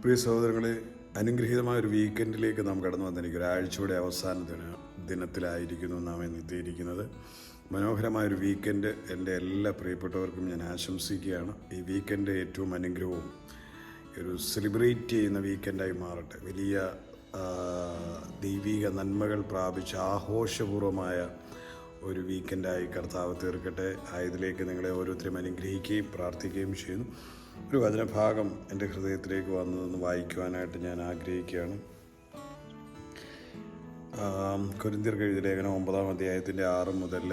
പ്രിയ സഹോദരങ്ങളെ, അനുഗ്രഹീതമായ ഒരു വീക്കെൻഡിലേക്ക് നാം കടന്നു വന്നിരിക്കും. ഒരാഴ്ചയുടെ അവസാന ദിനത്തിലായിരിക്കുന്നു നാം എത്തിയിരിക്കുന്നത്. മനോഹരമായൊരു വീക്കെൻഡ് എൻ്റെ എല്ലാ പ്രിയപ്പെട്ടവർക്കും ഞാൻ ആശംസിക്കുകയാണ്. ഈ വീക്കെൻഡ് ഏറ്റവും അനുഗ്രഹവും ഒരു സെലിബ്രേറ്റ് ചെയ്യുന്ന വീക്കെൻഡായി മാറട്ടെ. വലിയ ദൈവിക നന്മകൾ പ്രാപിച്ച് ആഘോഷപൂർവമായ ഒരു വീക്കെൻഡായി കർത്താവ് തീർക്കട്ടെ. ആയതിലേക്ക് നിങ്ങളെ ഓരോരുത്തരും അനുഗ്രഹിക്കുകയും പ്രാർത്ഥിക്കുകയും ചെയ്യുന്നു. ഒരു വചനഭാഗം എൻ്റെ ഹൃദയത്തിലേക്ക് വന്നതെന്ന് വായിക്കുവാനായിട്ട് ഞാൻ ആഗ്രഹിക്കുകയാണ്. കൊരിന്ത്യർക്ക് എഴുതിയ ലേഖനം 9-ാം അധ്യായത്തിൻ്റെ 6 മുതൽ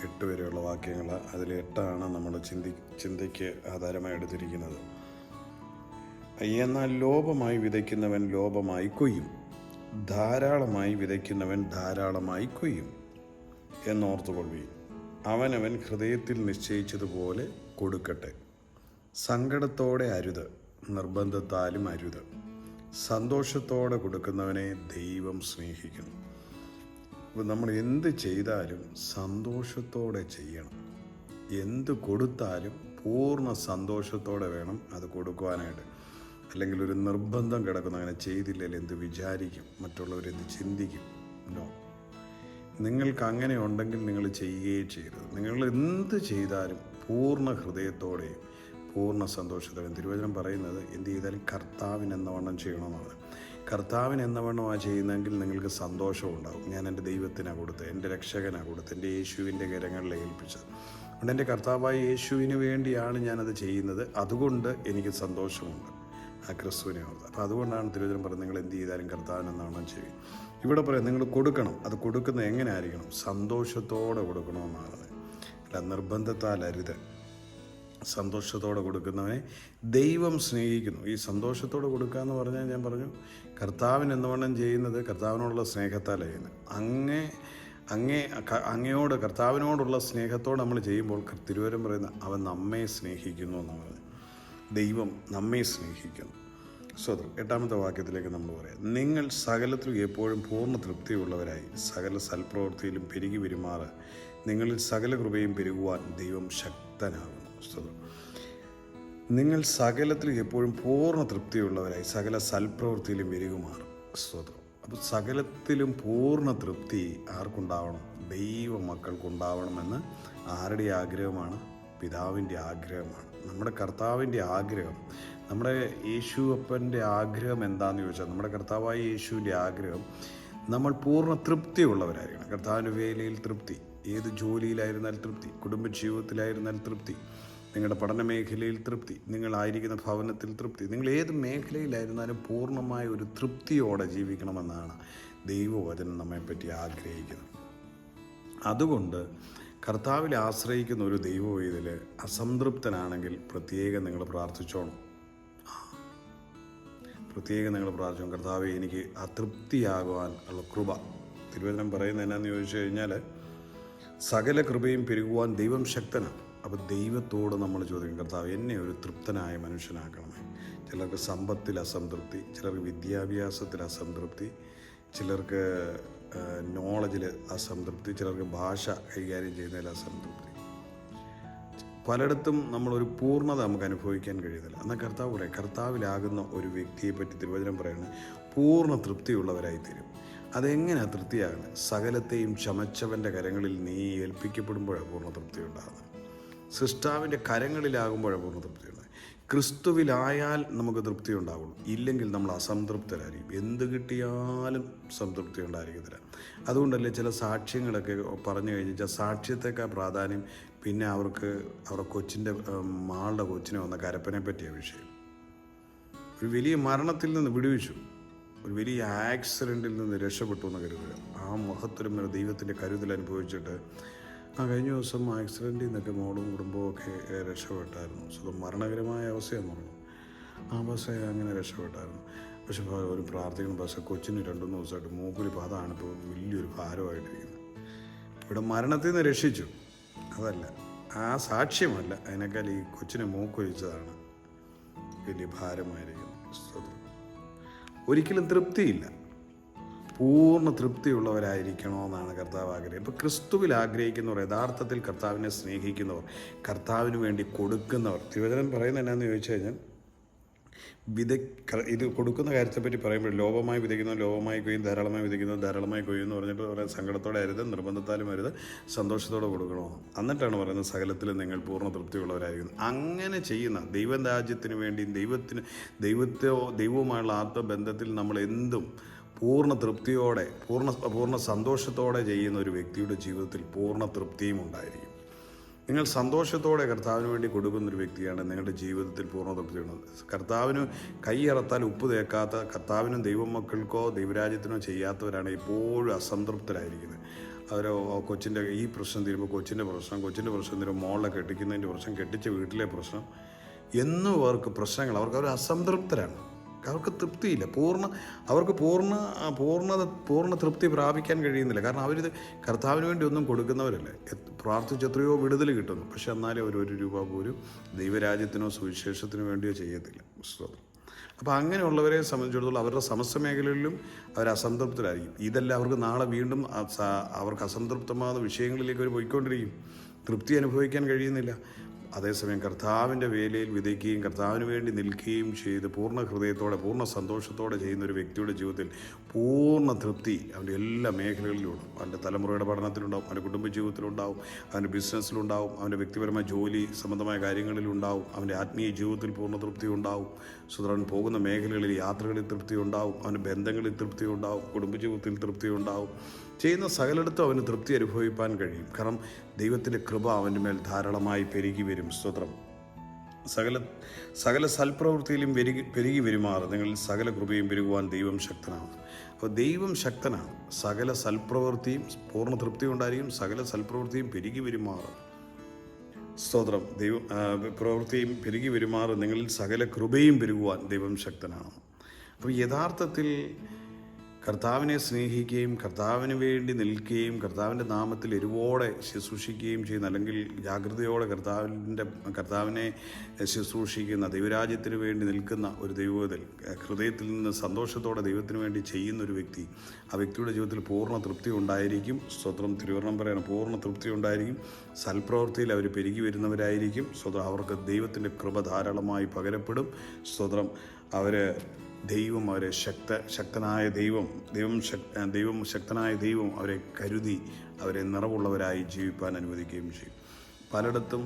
8 വരെയുള്ള വാക്യങ്ങൾ. അതിൽ 8 നമ്മൾ ചിന്തയ്ക്ക് ആധാരമായി എടുത്തിരിക്കുന്നത്. എന്നാൽ ലോപമായി വിതയ്ക്കുന്നവൻ ലോപമായി കൊയ്യും, ധാരാളമായി വിതയ്ക്കുന്നവൻ ധാരാളമായി കൊയ്യും എന്നോർത്തുകൊള്ളുകയും അവനവൻ ഹൃദയത്തിൽ നിശ്ചയിച്ചതുപോലെ കൊടുക്കട്ടെ. സങ്കടത്തോടെ അരുത്, നിർബന്ധത്താലും അരുത്. സന്തോഷത്തോടെ കൊടുക്കുന്നവനെ ദൈവം സ്നേഹിക്കുന്നു. അപ്പോൾ നമ്മൾ എന്ത് ചെയ്താലും സന്തോഷത്തോടെ ചെയ്യണം. എന്ത് കൊടുത്താലും പൂർണ്ണ സന്തോഷത്തോടെ വേണം അത് കൊടുക്കുവാനായിട്ട്. അല്ലെങ്കിൽ ഒരു നിർബന്ധം കിടക്കുന്നു, അങ്ങനെ ചെയ്തില്ലെങ്കിൽ എന്ത് വിചാരിക്കും, മറ്റുള്ളവരെന്ത് ചിന്തിക്കും. നോ, നിങ്ങൾക്ക് അങ്ങനെ ഉണ്ടെങ്കിൽ നിങ്ങൾ ചെയ്യുകയേ ചെയ്യരുത്. നിങ്ങൾ എന്ത് ചെയ്താലും പൂർണ്ണ ഹൃദയത്തോടെയും പൂർണ്ണ സന്തോഷത്തോടെയും. തിരുവചനം പറയുന്നത് എന്ത് ചെയ്താലും കർത്താവിനെന്നവണ്ണം ചെയ്യണമെന്നാണ്. കർത്താവിനെന്നവണ്ണമാണ് ചെയ്യുന്നതെങ്കിൽ നിങ്ങൾക്ക് സന്തോഷം ഉണ്ടാകും. ഞാൻ എൻ്റെ ദൈവത്തിനാണ് കൊടുത്തത്, എൻ്റെ രക്ഷകനാണ് കൊടുത്തത്, എൻ്റെ യേശുവിൻ്റെ കരങ്ങളിൽ ഏൽപ്പിച്ചത്. അതുകൊണ്ട് എൻ്റെ കർത്താവായ യേശുവിന് വേണ്ടിയാണ് ഞാനത് ചെയ്യുന്നത്. അതുകൊണ്ട് എനിക്ക് സന്തോഷമുണ്ട് ആ ക്രിസ്തുവിനെ ഓർത്ത്. അപ്പോൾ അതുകൊണ്ടാണ് തിരുവചനം പറയുന്നത് നിങ്ങൾ എന്ത് ചെയ്താലും കർത്താവിനെന്നവണ്ണം ചെയ്യും. ഇവിടെ പറയാം നിങ്ങൾ കൊടുക്കണം. അത് കൊടുക്കുന്നത് എങ്ങനെ ആയിരിക്കണം? സന്തോഷത്തോടെ കൊടുക്കണമെന്നാണ്. അല്ല നിർബന്ധത്താൽ അരുത്. സന്തോഷത്തോടെ കൊടുക്കുന്നവനെ ദൈവം സ്നേഹിക്കുന്നു. ഈ സന്തോഷത്തോടെ കൊടുക്കുക എന്ന് പറഞ്ഞാൽ ഞാൻ പറഞ്ഞു, കർത്താവിനെന്നവണ്ണം ചെയ്യുന്നത് കർത്താവിനോടുള്ള സ്നേഹത്താലാണ് ചെയ്യുന്നത്. അങ്ങയോട് കർത്താവിനോടുള്ള സ്നേഹത്തോടെ നമ്മൾ ചെയ്യുമ്പോൾ തിരുവചനം പറയുന്ന അവൻ നമ്മെ സ്നേഹിക്കുന്നു എന്നാണ് പറഞ്ഞത്. ദൈവം നമ്മെ സ്നേഹിക്കുന്നു. സ്വതം 8-ാമത്തെ വാക്യത്തിലേക്ക് നമ്മൾ പറയാം. നിങ്ങൾ സകലത്തിലും എപ്പോഴും പൂർണ്ണ തൃപ്തിയുള്ളവരായി സകല സൽപ്രവൃത്തിയിലും പെരുകി പെരുമാറ്. നിങ്ങളിൽ സകല കൃപയും പെരുകുവാൻ ദൈവം ശക്തനാകുന്നു. സ്വതം നിങ്ങൾ സകലത്തിലും എപ്പോഴും പൂർണ്ണ തൃപ്തിയുള്ളവരായി സകല സൽപ്രവൃത്തിയിലും പെരുകുമാറും. സ്വതം അപ്പോൾ സകലത്തിലും പൂർണ്ണ തൃപ്തി ആർക്കുണ്ടാവണം? ദൈവ മക്കൾക്കുണ്ടാവണമെന്ന് ആരുടെ ആഗ്രഹമാണ്? പിതാവിൻ്റെ ആഗ്രഹമാണ്. നമ്മുടെ കർത്താവിൻ്റെ ആഗ്രഹം, നമ്മുടെ യേശു അപ്പൻ്റെ ആഗ്രഹം എന്താണെന്ന് ചോദിച്ചാൽ, നമ്മുടെ കർത്താവായ യേശുവിൻ്റെ ആഗ്രഹം നമ്മൾ പൂർണ്ണ തൃപ്തിയുള്ളവരായിരിക്കണം. കർത്താവിൻ്റെ വേലയിൽ തൃപ്തി, ഏത് ജോലിയിലായിരുന്നാൽ തൃപ്തി, കുടുംബജീവിതത്തിലായിരുന്നാൽ തൃപ്തി, നിങ്ങളുടെ പഠന മേഖലയിൽ തൃപ്തി, നിങ്ങളായിരിക്കുന്ന ഭവനത്തിൽ തൃപ്തി, നിങ്ങൾ ഏത് മേഖലയിലായിരുന്നാലും പൂർണ്ണമായ ഒരു തൃപ്തിയോടെ ജീവിക്കണമെന്നാണ് ദൈവവചനം നമ്മെപ്പറ്റി ആഗ്രഹിക്കുന്നത്. അതുകൊണ്ട് കർത്താവിൽ ആശ്രയിക്കുന്ന ഒരു ദൈവവേദിയിൽ അസംതൃപ്തനാണെങ്കിൽ പ്രത്യേകം നിങ്ങൾ പ്രാർത്ഥിച്ചോണം. പ്രത്യേകം നിങ്ങൾ പ്രാർത്ഥിച്ചോ, കർത്താവെ എനിക്ക് അതൃപ്തിയാകുവാൻ ഉള്ള കൃപ. തിരുവചനം പറയുന്നത് എന്നാന്ന് ചോദിച്ചു കഴിഞ്ഞാൽ സകല കൃപയും പെരുകുവാൻ ദൈവം ശക്തനാണ്. അപ്പോൾ ദൈവത്തോട് നമ്മൾ ചോദിക്കും, കർത്താവ് എന്നെ ഒരു തൃപ്തനായ മനുഷ്യനാക്കണമേ. ചിലർക്ക് സമ്പത്തിൽ അസംതൃപ്തി, ചിലർക്ക് വിദ്യാഭ്യാസത്തിൽ അസംതൃപ്തി, ചിലർക്ക് നോളജിൽ അസംതൃപ്തി, ചിലർക്ക് ഭാഷ കൈകാര്യം ചെയ്യുന്നതിൽ അസംതൃപ്തി. പലയിടത്തും നമ്മളൊരു പൂർണ്ണത നമുക്ക് അനുഭവിക്കാൻ കഴിയുന്നില്ല. എന്നാൽ കർത്താവ് പറയും, കർത്താവിലാകുന്ന ഒരു വ്യക്തിയെപ്പറ്റി തിരുവചനം പറയുന്നത് പൂർണ്ണ തൃപ്തിയുള്ളവരായിത്തീരും. അതെങ്ങനെയാണ് തൃപ്തിയാകുന്നത്? സകലത്തെയും ചമച്ചവൻ്റെ കരങ്ങളിൽ നീ ഏൽപ്പിക്കപ്പെടുമ്പോഴാണ് പൂർണ്ണ തൃപ്തി ഉണ്ടാകുന്നത്. സൃഷ്ടാവിൻ്റെ കരങ്ങളിലാകുമ്പോഴാണ് പൂർണ്ണ തൃപ്തി ഉണ്ടാകുന്നത്. ക്രിസ്തുവിലായാൽ നമുക്ക് തൃപ്തി ഉണ്ടാവുള്ളൂ. ഇല്ലെങ്കിൽ നമ്മൾ അസംതൃപ്തരായിരിക്കും. എന്ത് കിട്ടിയാലും സംതൃപ്തി ഉണ്ടായിരിക്കത്തില്ല. അതുകൊണ്ടല്ലേ ചില സാക്ഷ്യങ്ങളൊക്കെ പറഞ്ഞു കഴിഞ്ഞാൽ സാക്ഷ്യത്തേക്കാൾ പ്രാധാന്യം പിന്നെ അവരുടെ കൊച്ചിൻ്റെ മാളുടെ കൊച്ചിനെ വന്ന കരപ്പനെ പറ്റിയ വിഷയം. ഒരു വലിയ മരണത്തിൽ നിന്ന് വിടുവിച്ചു, ഒരു വലിയ ആക്സിഡൻറ്റിൽ നിന്ന് രക്ഷപ്പെട്ടു എന്ന് കരുതുക. ആ മഹത്തരമായ ദൈവത്തിൻ്റെ കരുതൽ അനുഭവിച്ചിട്ട് കഴിഞ്ഞ ദിവസം ആക്സിഡൻറ്റിൽ നിന്നൊക്കെ മോളും കുടുംബവും ഒക്കെ രക്ഷപ്പെട്ടായിരുന്നു. സ്വന്തം മരണകരമായ അവസ്ഥയെന്ന് പറഞ്ഞു. ആ ബസ് അങ്ങനെ രക്ഷപ്പെട്ടായിരുന്നു. പക്ഷെ ഒരു പ്രാർത്ഥിക്കുന്ന ബസ് കൊച്ചിന് 2-3 ദിവസമായിട്ട് മൂക്കിലിപ്പോൾ അതാണ് ഇപ്പോൾ വലിയൊരു ഭാരമായിട്ടിരിക്കുന്നത്. ഇവിടെ മരണത്തിൽ നിന്ന് രക്ഷിച്ചു, അതല്ല, ആ സാക്ഷ്യമല്ല, അതിനേക്കാൾ ഈ കൊച്ചിനെ മൂക്കൊഴിച്ചതാണ് വലിയ ഭാരമായിരിക്കുന്നത്. ഒരിക്കലും തൃപ്തിയില്ല. പൂർണ്ണ തൃപ്തിയുള്ളവരായിരിക്കണമെന്നാണ് കർത്താവ് ആഗ്രഹം. ഇപ്പോൾ ക്രിസ്തുവിൽ ആഗ്രഹിക്കുന്നവർ, യഥാർത്ഥത്തിൽ കർത്താവിനെ സ്നേഹിക്കുന്നവർ, കർത്താവിന് വേണ്ടി കൊടുക്കുന്നവർ. തിരുവചനം പറയുന്നത് എന്നാന്ന് ചോദിച്ചു കഴിഞ്ഞാൽ ഇത് കൊടുക്കുന്ന കാര്യത്തെപ്പറ്റി പറയുമ്പോൾ ലോപമായി വിതയ്ക്കുന്നവൻ ലോപമായി കൊയ്യും, ധാരാളമായി വിതയ്ക്കുന്നവൻ ധാരാളമായി കൊയ്യും എന്ന് പറഞ്ഞിട്ട് പറയുന്നത് സങ്കടത്തോടെ അരുത്, നിർബന്ധത്താലും അരുത്, സന്തോഷത്തോടെ കൊടുക്കണമെന്ന്. എന്നിട്ടാണ് പറയുന്നത് സകലത്തിൽ നിങ്ങൾ പൂർണ്ണ തൃപ്തിയുള്ളവരായിരിക്കുന്നു. അങ്ങനെ ചെയ്യുന്ന ദൈവരാജ്യത്തിന് വേണ്ടി ദൈവവുമായുള്ള ആത്മബന്ധത്തിൽ നമ്മൾ എന്തും പൂർണ്ണ തൃപ്തിയോടെ പൂർണ്ണ സന്തോഷത്തോടെ ചെയ്യുന്ന ഒരു വ്യക്തിയുടെ ജീവിതത്തിൽ പൂർണ്ണ തൃപ്തിയും ഉണ്ടായിരിക്കും. നിങ്ങൾ സന്തോഷത്തോടെ കർത്താവിന് വേണ്ടി കൊടുക്കുന്നൊരു വ്യക്തിയാണ് നിങ്ങളുടെ ജീവിതത്തിൽ പൂർണ്ണ തൃപ്തിയുള്ളത്. കർത്താവിന് കൈയറത്താൽ ഉപ്പ് തേക്കാത്ത, കർത്താവിനും ദൈവമക്കൾക്കോ ദൈവരാജ്യത്തിനോ ചെയ്യാത്തവരാണ് എപ്പോഴും അസംതൃപ്തരായിരിക്കുന്നത്. അവർ കൊച്ചിൻ്റെ ഈ പ്രശ്നം തീരുമ്പോൾ കൊച്ചിൻ്റെ പ്രശ്നം തീരുമ്പോൾ മോളെ കെട്ടിക്കുന്നതിൻ്റെ പ്രശ്നം, കെട്ടിച്ച വീട്ടിലെ പ്രശ്നം എന്നും അവർക്ക് പ്രശ്നങ്ങൾ, അവർ അസംതൃപ്തരാണ്. അവർക്ക് തൃപ്തിയില്ല, അവർക്ക് പൂർണ്ണ തൃപ്തി പ്രാപിക്കാൻ കഴിയുന്നില്ല. കാരണം അവരിത് കർത്താവിന് വേണ്ടി ഒന്നും കൊടുക്കുന്നവരല്ലേ. പ്രാർത്ഥിച്ചെത്രയോ വിടുതൽ കിട്ടുന്നു, പക്ഷെ എന്നാലും അവർ ഒരു രൂപ പോലും ദൈവരാജ്യത്തിനോ സുവിശേഷത്തിനോ വേണ്ടിയോ ചെയ്യത്തില്ല. അപ്പോൾ അങ്ങനെയുള്ളവരെ സംബന്ധിച്ചിടത്തോളം അവരുടെ സമസ്ത മേഖലകളിലും അവർ അസംതൃപ്തരായിരിക്കും. ഇതെല്ലാം അവർക്ക് നാളെ വീണ്ടും അവർക്ക് അസംതൃപ്തമാകുന്ന വിഷയങ്ങളിലേക്ക് അവർ പോയിക്കൊണ്ടിരിക്കും. തൃപ്തി അനുഭവിക്കാൻ കഴിയുന്നില്ല. അതേസമയം കർത്താവിൻ്റെ വേലയിൽ വിതയ്ക്കുകയും കർത്താവിന് വേണ്ടി നിൽക്കുകയും ചെയ്ത് പൂർണ്ണ ഹൃദയത്തോടെ പൂർണ്ണ സന്തോഷത്തോടെ ചെയ്യുന്ന ഒരു വ്യക്തിയുടെ ജീവിതത്തിൽ പൂർണ്ണ തൃപ്തി അവൻ്റെ എല്ലാ മേഖലകളിലും ഉണ്ടാവും. അവൻ്റെ തലമുറയുടെ പഠനത്തിലുണ്ടാവും, അവൻ്റെ കുടുംബജീവിതത്തിലുണ്ടാവും, അവൻ്റെ ബിസിനസ്സിലുണ്ടാവും, അവൻ്റെ വ്യക്തിപരമായ ജോലി സംബന്ധമായ കാര്യങ്ങളിലുണ്ടാവും, അവൻ്റെ ആത്മീയ ജീവിതത്തിൽ പൂർണ്ണ തൃപ്തി ഉണ്ടാവും. സുതരാൻ പോകുന്ന മേഖലകളിൽ യാത്രകളിൽ തൃപ്തി ഉണ്ടാവും, അവൻ്റെ ബന്ധങ്ങളിൽ തൃപ്തി ഉണ്ടാവും, കുടുംബജീവിതത്തിൽ തൃപ്തി ഉണ്ടാവും. ചെയ്യുന്ന സകലയിടത്തും അവന് തൃപ്തി അനുഭവിപ്പാൻ കഴിയും. കാരണം ദൈവത്തിൻ്റെ കൃപ അവൻ്റെ മേൽ ധാരാളമായി പെരുകി വരും. സ്തോത്രം. സകല സൽപ്രവൃത്തിയിലും പെരുകി വരുമാറ് നിങ്ങളിൽ സകല കൃപയും പെരുകുവാൻ ദൈവം ശക്തനാണ്. അപ്പോൾ ദൈവം ശക്തനാണ്. സകല സൽപ്രവൃത്തിയും പൂർണ്ണ തൃപ്തി ഉണ്ടായിരിക്കും, സകല സൽപ്രവൃത്തിയും പെരുകി വരുമാറ്. സ്തോത്രം. പ്രവൃത്തിയും പെരുകി വരുമാറ് നിങ്ങളിൽ സകല കൃപയും പെരുകുവാൻ ദൈവം ശക്തനാണ്. അപ്പോൾ യഥാർത്ഥത്തിൽ കർത്താവിനെ സ്നേഹിക്കുകയും കർത്താവിന് വേണ്ടി നിൽക്കുകയും കർത്താവിൻ്റെ നാമത്തിൽ എരിവോടെ ശുശ്രൂഷിക്കുകയും ചെയ്യുന്ന, അല്ലെങ്കിൽ ജാഗ്രതയോടെ കർത്താവിനെ ശുശ്രൂഷിക്കുന്ന, ദൈവരാജ്യത്തിന് വേണ്ടി നിൽക്കുന്ന ഒരു ദൈവത്തിൽ ഹൃദയത്തിൽ നിന്ന് സന്തോഷത്തോടെ ദൈവത്തിന് വേണ്ടി ചെയ്യുന്ന ഒരു വ്യക്തി, ആ വ്യക്തിയുടെ ജീവിതത്തിൽ പൂർണ്ണ തൃപ്തി ഉണ്ടായിരിക്കും. സ്തോത്രം. തിരുവചനം പറയണം, പൂർണ്ണ തൃപ്തി ഉണ്ടായിരിക്കും. സൽപ്രവൃത്തിയിൽ അവർ പെരുകി വരുന്നവരായിരിക്കും. സ്തോത്രം. അവർക്ക് ദൈവത്തിൻ്റെ കൃപ ധാരാളമായി പകരപ്പെടും. സ്തോത്രം. ദൈവം അവരെ ശക്തനായ ദൈവം ശക്തനായ ദൈവം അവരെ കരുതി അവരെ നിറവുള്ളവരായി ജീവിപ്പാൻ അനുവദിക്കുകയും ചെയ്യും. പലയിടത്തും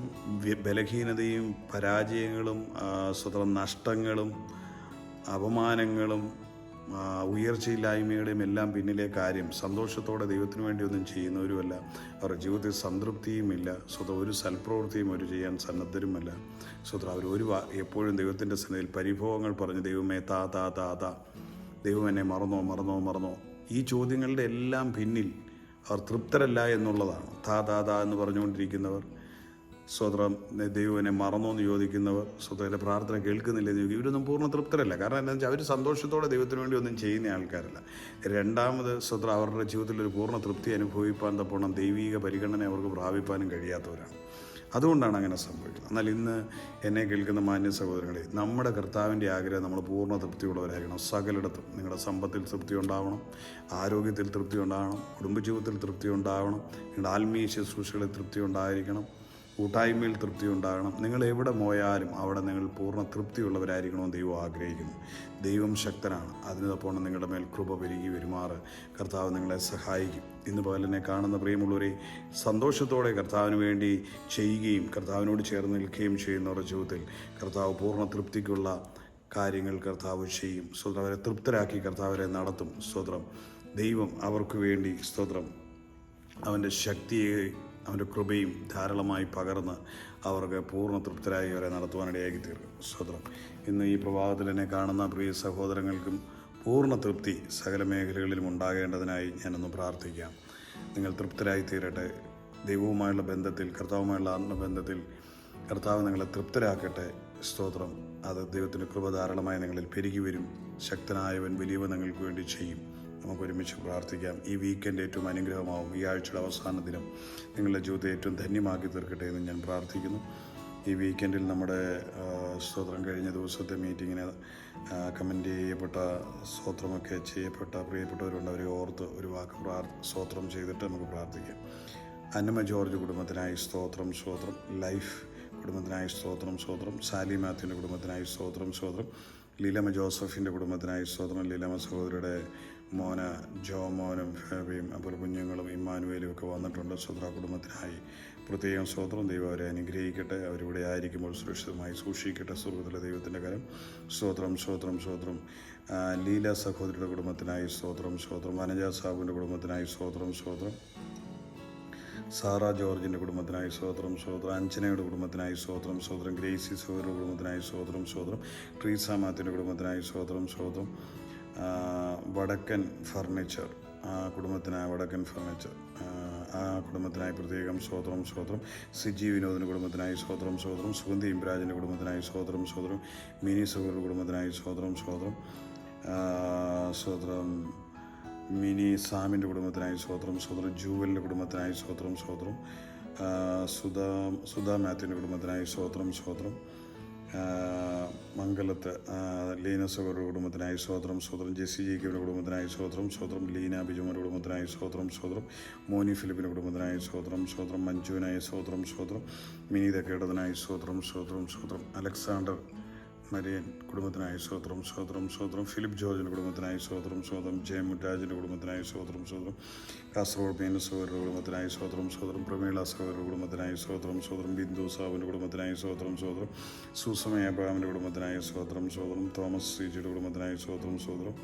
ബലഹീനതയും പരാജയങ്ങളും നഷ്ടങ്ങളും അപമാനങ്ങളും ഉയർച്ചയില്ലായ്മയുടെയും എല്ലാം പിന്നിലെ കാര്യം സന്തോഷത്തോടെ ദൈവത്തിന് വേണ്ടി ഒന്നും ചെയ്യുന്നവരുമല്ല. അവരുടെ ജീവിതത്തിൽ സംതൃപ്തിയുമില്ല. ഒരു സൽപ്രവൃത്തിയും അവർ ചെയ്യാൻ സന്നദ്ധരുമല്ല. അവർ എപ്പോഴും ദൈവത്തിൻ്റെ സന്നിധിയിൽ പരിഭവങ്ങൾ പറഞ്ഞ് ദൈവമേ താ ദൈവം എന്നെ മറന്നോ ഈ ചോദ്യങ്ങളുടെ എല്ലാം പിന്നിൽ അവർ തൃപ്തരല്ല എന്നുള്ളതാണ്. താ എന്ന് പറഞ്ഞുകൊണ്ടിരിക്കുന്നവർ, സ്വതന്ത്രം ദൈവം എന്നെ മറന്നോ എന്ന് ചോദിക്കുന്നവർ, സ്വതന്ത്രൻ്റെ പ്രാർത്ഥന കേൾക്കുന്നില്ല എന്ന് ചോദിക്കും. ഇവരൊന്നും പൂർണ്ണ തൃപ്തരല്ല. കാരണം എന്താണെന്ന് വെച്ചാൽ അവർ സന്തോഷത്തോടെ ദൈവത്തിന് വേണ്ടി ഒന്നും ചെയ്യുന്ന ആൾക്കാരല്ല. രണ്ടാമത് അവരുടെ ജീവിതത്തിൽ ഒരു പൂർണ്ണ തൃപ്തി അനുഭവിപ്പാൻ തപ്പോണം ദൈവിക പരിഗണന അവർക്ക് പ്രാപിപ്പാനും കഴിയാത്തവരാണ്. അതുകൊണ്ടാണ് അങ്ങനെ സംഭവിക്കുന്നത്. എന്നാൽ ഇന്ന് എന്നെ കേൾക്കുന്ന മാന്യ സഹോദരങ്ങളെ, നമ്മുടെ കർത്താവിൻ്റെ ആഗ്രഹം നമ്മൾ പൂർണ്ണ തൃപ്തിയുള്ളവരായിരിക്കണം. സകലിടത്തും നിങ്ങളുടെ സമ്പത്തിൽ തൃപ്തി ഉണ്ടാവണം, ആരോഗ്യത്തിൽ തൃപ്തി ഉണ്ടാവണം, കുടുംബജീവിതത്തിൽ തൃപ്തി ഉണ്ടാവണം, നിങ്ങളുടെ ആത്മീയ ശുശ്രൂഷകളിൽ തൃപ്തി ഉണ്ടായിരിക്കണം, കൂട്ടായ്മയിൽ തൃപ്തി ഉണ്ടാകണം. നിങ്ങൾ എവിടെ പോയാലും അവിടെ നിങ്ങൾ പൂർണ്ണ തൃപ്തിയുള്ളവരായിരിക്കണമെന്ന് ദൈവം ആഗ്രഹിക്കുന്നു. ദൈവം ശക്തനാണ്. അതിനൊപ്പം നിങ്ങളുടെ മേൽ കൃപ പെരുകി വരുമാറ് കർത്താവ് നിങ്ങളെ സഹായിക്കും. ഇന്ന് പകലിനെ കാണുന്ന പ്രിയമുള്ളവരെ, സന്തോഷത്തോടെ കർത്താവിന് വേണ്ടി ചെയ്യുകയും കർത്താവിനോട് ചേർന്ന് നിൽക്കുകയും ചെയ്യുന്നവരുടെ ജീവിതത്തിൽ കർത്താവ് പൂർണ്ണ തൃപ്തിക്കുള്ള കാര്യങ്ങൾ കർത്താവ് ചെയ്യും. സ്തോത്രം. അവരെ തൃപ്തരാക്കി കർത്താവരെ നടത്തും. സ്തോത്രം. ദൈവം അവർക്ക് വേണ്ടി സ്തോത്രം അവൻ്റെ ശക്തിയെ അവൻ്റെ കൃപയും ധാരാളമായി പകർന്ന് അവർക്ക് പൂർണ്ണ തൃപ്തരായി അവരെ നടത്തുവാനിടയാക്കി തീർക്കും. സ്തോത്രം. ഇന്ന് ഈ പ്രഭാതത്തിൽ എന്നെ കാണുന്ന പ്രിയ സഹോദരങ്ങൾക്കും പൂർണ്ണ തൃപ്തി സകല മേഖലകളിലും ഉണ്ടാകേണ്ടതിനായി ഞാനൊന്ന് പ്രാർത്ഥിക്കാം. നിങ്ങൾ തൃപ്തരായി തീരട്ടെ. ദൈവവുമായുള്ള ബന്ധത്തിൽ, കർത്താവുമായുള്ള ആത്മബന്ധത്തിൽ കർത്താവ് നിങ്ങളെ തൃപ്തരാക്കട്ടെ. സ്തോത്രം. അത് ദൈവത്തിൻ്റെ കൃപ ധാരാളമായി നിങ്ങളിൽ പെരുകി വരും. ശക്തനായവൻ വലിയവൻ നിങ്ങൾക്ക് വേണ്ടി ചെയ്യും. നമുക്ക് ഒരുമിച്ച് പ്രാർത്ഥിക്കാം. ഈ വീക്കെൻഡ് ഏറ്റവും അനുഗ്രഹമാവും. ഈ ആഴ്ചയുടെ അവസാന ദിനം നിങ്ങളുടെ ജീവിതത്തെ ഏറ്റവും ധന്യമാക്കി തീർക്കട്ടെ എന്ന് ഞാൻ പ്രാർത്ഥിക്കുന്നു. ഈ വീക്കെൻഡിൽ നമ്മുടെ സ്തോത്രം കഴിഞ്ഞ ദിവസത്തെ മീറ്റിങ്ങിന് കമൻറ്റ് ചെയ്യപ്പെട്ട സ്തോത്രമൊക്കെ ചെയ്യപ്പെട്ട പ്രിയപ്പെട്ടവരുണ്ട്. അവരെ ഓർത്ത് ഒരു വാക്ക് സ്തോത്രം ചെയ്തിട്ട് നമുക്ക് പ്രാർത്ഥിക്കാം. അന്നമ്മ ജോർജ് കുടുംബത്തിനായി സ്തോത്രം. ലൈഫ് കുടുംബത്തിനായി സ്തോത്രം. സാലി മാത്യുവിൻ്റെ കുടുംബത്തിനായി സ്തോത്രം. ലീലമ്മ ജോസഫിൻ്റെ കുടുംബത്തിനായി സ്തോത്രം. ലീലമ്മ സഹോദരിയുടെ മോന് ജോമോനും ഫേബിയും അതുപോലെ കുഞ്ഞുങ്ങളും ഇമ്മാനുവേലും ഒക്കെ വന്നിട്ടുണ്ട്. സ്വത്ര കുടുംബത്തിനായി പ്രത്യേകം സ്തോത്രം. ദൈവം അവരെ അനുഗ്രഹിക്കട്ടെ. അവരിവിടെ ആയിരിക്കുമ്പോൾ സുരക്ഷിതമായി സൂക്ഷിക്കട്ടെ. സ്വർഗ്ഗത്തിലെ ദൈവത്തിൻ്റെ കരം. സ്തോത്രം സ്തോത്രം സ്തോത്രം. ലീല സഹോദരിയുടെ കുടുംബത്തിനായി സ്തോത്രം സ്തോത്രം. വനജ സാബുവിൻ്റെ കുടുംബത്തിനായി സ്തോത്രം സ്തോത്രം. സാറ ജോർജിൻ്റെ കുടുംബത്തിനായി സ്തോത്രം സ്തോത്രം. അഞ്ജനയുടെ കുടുംബത്തിനായി സ്തോത്രം സ്തോത്രം. ഗ്രേസി സഹോദരിയുടെ കുടുംബത്തിനായി സ്തോത്രം സ്തോത്രം. ട്രീസ മാത്യുവിൻ്റെ കുടുംബത്തിനായി സ്തോത്രം സ്തോത്രം. വടക്കൻ ഫർണിച്ചർ വടക്കൻ ഫർണിച്ചർ കുടുംബത്തിനായി പ്രത്യേകം സ്തോത്രം സ്തോത്രം. സിജി വിനോദിൻ്റെ കുടുംബത്തിനായി സ്തോത്രം സ്തോത്രം. സുഗന്ധി ഇംബ്രാജിൻ്റെ കുടുംബത്തിനായി സ്തോത്രം സ്തോത്രം. മിനി സഹോദരിയുടെ കുടുംബത്തിനായി സ്തോത്രം സ്തോത്രം സ്തോത്രം. മിനി സാമിൻ്റെ കുടുംബത്തിനായി സ്തോത്രം സ്തോത്രം. ജൂവലിൻ്റെ കുടുംബത്തിനായി സ്തോത്രം സ്തോത്രം. സുധാ മാത്യുവിൻ്റെ കുടുംബത്തിനായി സ്തോത്രം സ്തോത്രം. മംഗലത്ത് ലീന സഹോദരിയുടെ കുടുംബത്തിനായി സ്തോത്രം സ്തോത്രം. ജെസ്സി ജേക്കബിൻ്റെ കുടുംബത്തിനായി സ്തോത്രം സ്തോത്രം. ലീന ബിജുമോൻ്റെ കുടുംബത്തിനായി സ്തോത്രം സ്തോത്രം. മോനി ഫിലിപ്പിൻ്റെ കുടുംബത്തിനായി സ്തോത്രം സ്തോത്രം. മഞ്ജുവിനായി സ്തോത്രം സ്തോത്രം. മിനി തക്കേടതിനായി സ്തോത്രം സ്തോത്രം സ്തോത്രം. അലക്സാണ്ടർ മരിയൻ കുടുംബത്തിനായി സ്തോത്രം സ്തോത്രം സ്തോത്രം. ഫിലിപ്പ് ജോർജിൻ്റെ കുടുംബത്തിനായി സ്തോത്രം സ്തോത്രം. ജയമുരാജിൻ്റെ കുടുംബത്തിനായി സ്തോത്രം സ്തോത്രം. കാസർഗോഡ് മീന സഹോദരിയുടെ കുടുംബത്തിനായി സ്തോത്രം സ്തോത്രം. പ്രമീള സഹോദരിയുടെ കുടുംബത്തിനായി സ്തോത്രം സ്തോത്രം. ബിന്ദു സാബുവിൻ്റെ കുടുംബത്തിനായി സ്തോത്രം സ്തോത്രം. സുസമയ അബ്രഹാമിൻ്റെ കുടുംബത്തിനായി സ്തോത്രം സ്തോത്രം. തോമസ് സിജിയുടെ കുടുംബത്തിനായി സ്തോത്രം സ്തോത്രം.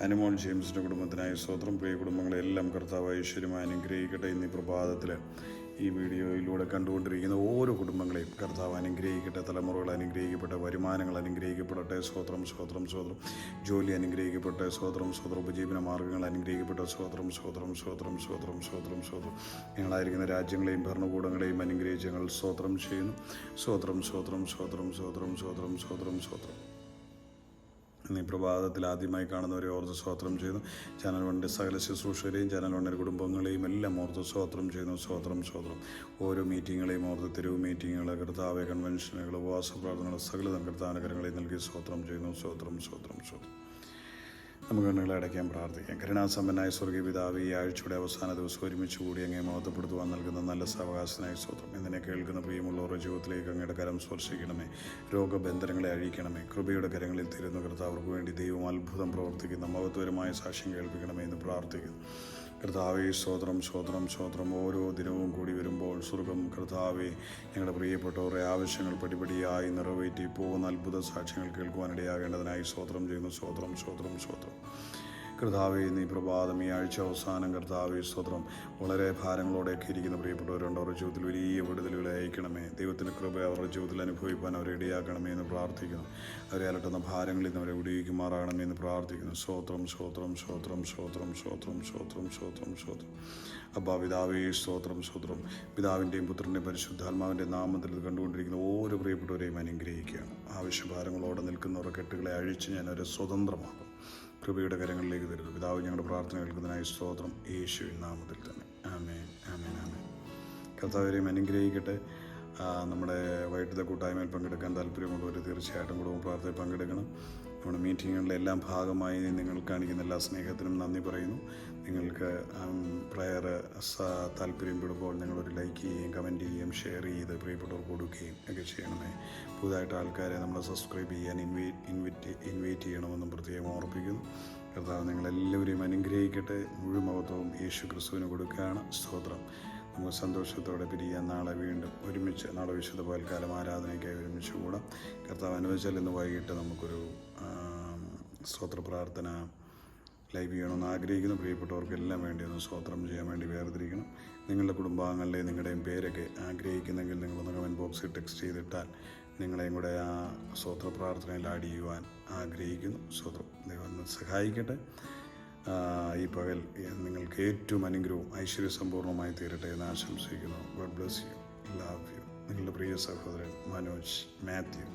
അനുമോൾ ജെയിംസിൻ്റെ കുടുംബത്തിനായി സ്തോത്രം. പ്രിയ കുടുംബങ്ങളെല്ലാം കർത്താവ് ഐശ്വര്യമായി അനുഗ്രഹിക്കട്ടെ. ഇന്നീ പ്രഭാതത്തിൽ ഈ വീഡിയോയിലൂടെ കണ്ടുകൊണ്ടിരിക്കുന്ന ഓരോ കുടുംബങ്ങളെയും കർത്താവ് അനുഗ്രഹിക്കട്ടെ. തലമുറകൾ അനുഗ്രഹിക്കപ്പെട്ടെ. വരുമാനങ്ങൾ അനുഗ്രഹിക്കപ്പെടട്ടെ. സ്തോത്രം സ്തോത്രം സ്തോത്രം. ജോലി അനുഗ്രഹിക്കപ്പെട്ടെ. സ്തോത്രം സ്തോത്രം. ഉപജീവന മാർഗ്ഗങ്ങൾ അനുഗ്രഹിക്കപ്പെട്ടെ. സ്തോത്രം സ്തോത്രം സ്തോത്രം സ്തോത്രം സ്തോത്രം സ്തോത്രം. ഞങ്ങളായിരിക്കുന്ന രാജ്യങ്ങളെയും ഭരണകൂടങ്ങളെയും അനുഗ്രഹിച്ച് ഞങ്ങൾ സ്തോത്രം ചെയ്യുന്നു. സ്തോത്രം സ്തോത്രം സ്തോത്രം സ്തോത്രം സ്തോത്രം സ്തോത്രം സ്തോത്രം. ഇന്ന് ഈ പ്രഭാതത്തിൽ ആദ്യമായി കാണുന്നവരെ ഓർത്ത് സ്തോത്രം ചെയ്യുന്നു. ചാനൽ വണ്ണിൻ്റെ സകല ശുശ്രൂഷകരെയും ചാനൽ വണ്ണിൻ്റെ കുടുംബങ്ങളെയും എല്ലാം ഓർത്ത് സ്തോത്രം ചെയ്യുന്നു. സ്തോത്രം സ്തോത്രം. ഓരോ മീറ്റിങ്ങുകളെയും ഓർത്ത് തെരുവ് മീറ്റിങ്ങുകൾ, കർത്താവ് കൺവെൻഷനുകൾ, ഉപവാസ പ്രാർത്ഥനകൾ, സകല കർത്താനുകരങ്ങളെയും നൽകി സ്തോത്രം ചെയ്യുന്നു. സ്തോത്രം സ്തോത്രം സ്തോത്രം. നമുക്ക് കണ്ണുകളെ അടയ്ക്കാൻ പ്രാർത്ഥിക്കാം. കരുണാസമ്പന്നായ സ്വർഗീയ പിതാവ്, ഈ ആഴ്ചയുടെ അവസാന ദിവസം ഒരുമിച്ച് കൂടി അങ്ങേ മഹത്വപ്പെടുത്തുവാൻ നൽകുന്ന നല്ല സാവകാശനായ സ്തോത്രം. ഇതിനെ കേൾക്കുന്ന പ്രിയമുള്ളവരുടെ ജീവിതത്തിലേക്ക് അങ്ങയുടെ കരം സ്പർശിക്കണമേ. രോഗബന്ധനങ്ങളെ അഴിക്കണമേ. കൃപയുടെ കരങ്ങളിൽ തരുന്ന കർത്താവർക്ക് വേണ്ടി ദൈവം അത്ഭുതം പ്രവർത്തിക്കുന്ന മഹത്വകരമായ സാക്ഷ്യം കേൾപ്പിക്കണമേ എന്ന് പ്രാർത്ഥിക്കുന്നു. കർത്താവേ സ്തോത്രം സ്തോത്രം സ്തോത്രം. ഓരോ ദിനവും കൂടി വരുമ്പോൾ സ്വർഗം കർത്താവേ ഞങ്ങളുടെ പ്രിയപ്പെട്ടവരുടെ ആവശ്യങ്ങൾ പടിപടിയായി നിറവേറ്റി പോകുന്ന അത്ഭുത സാക്ഷ്യങ്ങൾ കേൾക്കുവാനിടയാകേണ്ടതിനായി സ്തോത്രം ചെയ്യുന്നു. സ്തോത്രം സ്തോത്രം സ്തോത്രം. കർത്താവേ ഇന്ന് ഈ പ്രഭാതം, ഈ ആഴ്ച അവസാനം കർത്താവേ സ്തോത്രം, വളരെ ഭാരങ്ങളോടെയൊക്കെ ഇരിക്കുന്ന പ്രിയപ്പെട്ടവരുണ്ട്. അവരുടെ ജീവിതത്തിൽ വലിയ വിടുതലുകളെ അയക്കണമേ. ദൈവത്തിൻ്റെ കൃപ അവരുടെ ജീവിതത്തിൽ അനുഭവിക്കാൻ അവരെ ഇടയാക്കണമേ എന്ന് പ്രാർത്ഥിക്കുന്നു. അവരെ അലട്ടുന്ന ഭാരങ്ങളിൽ നിന്ന് അവരെ വിടുവിക്കുമാറാകണമേ എന്ന് പ്രാർത്ഥിക്കുന്നു. സ്തോത്രം സ്തോത്രം സ്തോത്രം സ്തോത്രം സ്തോത്രം സ്തോത്രം സ്തോത്രം സ്തോത്രം. അബ്ബാ പിതാവേ സ്തോത്രം സ്തോത്രം. പിതാവിൻ്റെയും പുത്രൻ്റെയും പരിശുദ്ധാത്മാവിൻ്റെ നാമത്തിൽ ഇത് കണ്ടുകൊണ്ടിരിക്കുന്ന ഓരോ പ്രിയപ്പെട്ടവരെയും അനുഗ്രഹിക്കുകയാണ്. ആവശ്യഭാരങ്ങളോടെ നിൽക്കുന്നവരുടെ കെട്ടുകളെ അഴിച്ച് ഞാൻ അവരെ സ്വതന്ത്രമാക്കും. കൃപയുടെ കരങ്ങളിലേക്ക് തരുന്നു. പിതാവ് ഞങ്ങളുടെ പ്രാർത്ഥന കേൾക്കുന്നതിനായി സ്തോത്രം. യേശുവിൻ നാമത്തിൽ തന്നെ. ആമേൻ ആമേൻ ആമേൻ. കർത്താവരെയും അനുഗ്രഹിക്കട്ടെ. നമ്മുടെ വൈകിട്ടത്തെ കൂട്ടായ്മയിൽ പങ്കെടുക്കാൻ താല്പര്യമുള്ളവർ തീർച്ചയായിട്ടും കുടുംബ പ്രാർത്ഥനയിൽ പങ്കെടുക്കണം. നമ്മുടെ മീറ്റിങ്ങുകളിലെ എല്ലാം ഭാഗമായി നിങ്ങൾ കാണിക്കുന്ന എല്ലാ സ്നേഹത്തിനും നന്ദി പറയുന്നു. നിങ്ങൾക്ക് പ്രയർ താല്പര്യപ്പെടുമ്പോൾ നിങ്ങളൊരു ലൈക്ക് ചെയ്യുകയും കമൻറ്റ് ചെയ്യുകയും ഷെയർ ചെയ്ത് പ്രിയപ്പെട്ടവർക്ക് കൊടുക്കുകയും ഒക്കെ ചെയ്യണമേ. പുതുതായിട്ട് ആൾക്കാരെ നമ്മൾ സബ്സ്ക്രൈബ് ചെയ്യാൻ ഇൻവൈറ്റ് ചെയ്യണമെന്നും പ്രത്യേകം ഓർപ്പിക്കുന്നു. കർത്താവ് നിങ്ങളെല്ലാവരെയും അനുഗ്രഹിക്കട്ടെ. മുഴുവൻ മഹത്വവും യേശു ക്രിസ്തുവിന് കൊടുക്കുകയാണ്. സ്തോത്രം. നമുക്ക് സന്തോഷത്തോടെ പിരിയാൻ നാളെ വീണ്ടും ഒരുമിച്ച് നാളെ വിശുദ്ധ പകൽക്കാലം ആരാധനയ്ക്കായി ഒരുമിച്ച് കൂടാം. കർത്താവ് അനുവദിച്ചാൽ ഇന്ന് വൈകിട്ട് നമുക്കൊരു സ്തോത്ര പ്രാർത്ഥന ലൈവ് ചെയ്യണമെന്ന് ആഗ്രഹിക്കുന്നു. പ്രിയപ്പെട്ടവർക്കെല്ലാം വേണ്ടി ഒന്ന് സ്തോത്രം ചെയ്യാൻ വേണ്ടി വേർതിരിക്കണം. നിങ്ങളുടെ കുടുംബാംഗങ്ങളുടെയും നിങ്ങളുടെയും പേരൊക്കെ ആഗ്രഹിക്കുന്നെങ്കിൽ നിങ്ങളൊന്ന് കമൻറ്റ് ബോക്സിൽ ടെക്സ്റ്റ് ചെയ്തിട്ടാൽ നിങ്ങളെയും കൂടെ ആ സ്തോത്ര പ്രാർത്ഥനയിൽ ആഡ് ചെയ്യുവാൻ ആഗ്രഹിക്കുന്നു. സ്തോത്രം. ദൈവം ഒന്ന് സഹായിക്കട്ടെ. ഈ പകൽ നിങ്ങൾക്ക് ഏറ്റവും അനുഗ്രഹവും ഐശ്വര്യസമ്പൂർണ്ണമായി തീരട്ടെ എന്ന് ആശംസിക്കുന്നു. God bless you. Love you. നിങ്ങളുടെ പ്രിയ സഹോദരൻ മനോജ് മാത്യു.